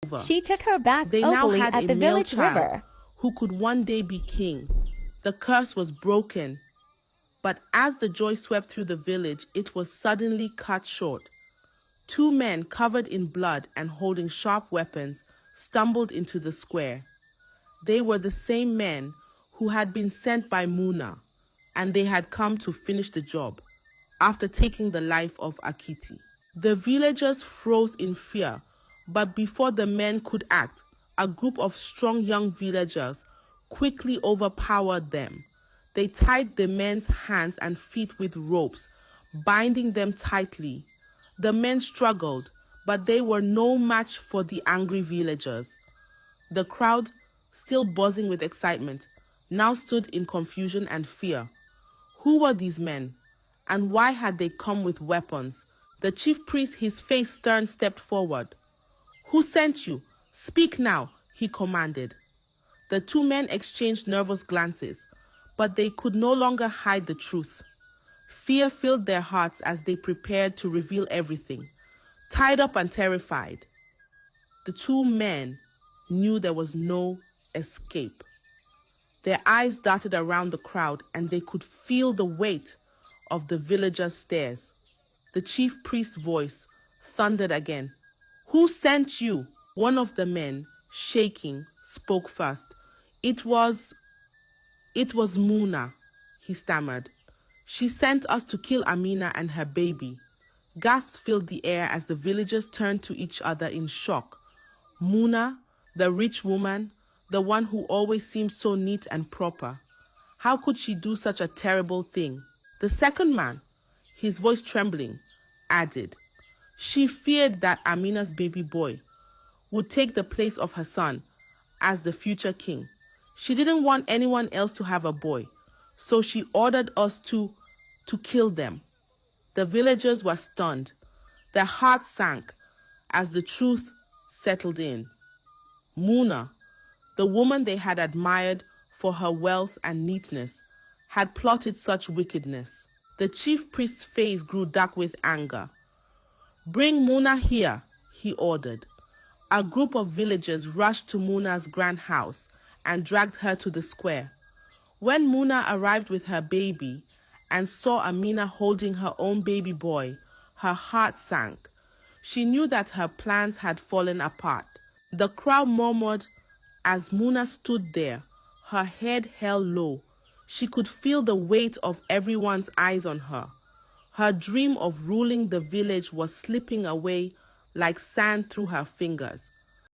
over. She took her bath They now openly had at a the male village child river. who could one day be king. The curse was broken, but as the joy swept through the village, it was suddenly cut short. Two men covered in blood and holding sharp weapons stumbled into the square. They were the same men who had been sent by Muna, and they had come to finish the job after taking the life of Akiti. The villagers froze in fear, but before the men could act, a group of strong young villagers quickly overpowered them. They tied the men's hands and feet with ropes, binding them tightly. The men struggled, but they were no match for the angry villagers. The crowd, still buzzing with excitement, now stood in confusion and fear. Who were these men, and why had they come with weapons? The chief priest, his face stern, stepped forward. "Who sent you? Speak now," he commanded. The two men exchanged nervous glances, but they could no longer hide the truth. Fear filled their hearts as they prepared to reveal everything. Tied up and terrified, the two men knew there was no escape. Their eyes darted around the crowd, and they could feel the weight of the villagers' stares. The chief priest's voice thundered again. "Who sent you?" One of the men, shaking, spoke first. It was Muna," he stammered. "She sent us to kill Amina and her baby." Gasps filled the air as the villagers turned to each other in shock. Muna, the rich woman, the one who always seemed so neat and proper. How could she do such a terrible thing? The second man, his voice trembling, added, "She feared that Amina's baby boy would take the place of her son as the future king. She didn't want anyone else to have a boy, so she ordered us to kill them." The villagers were stunned. Their hearts sank as the truth settled in. Muna, the woman they had admired for her wealth and neatness, had plotted such wickedness. The chief priest's face grew dark with anger. "Bring Muna here," he ordered. A group of villagers rushed to Muna's grand house and dragged her to the square. When Muna arrived with her baby and saw Amina holding her own baby boy, her heart sank. She knew that her plans had fallen apart. The crowd murmured as Muna stood there, her head held low. She could feel the weight of everyone's eyes on her. Her dream of ruling the village was slipping away like sand through her fingers.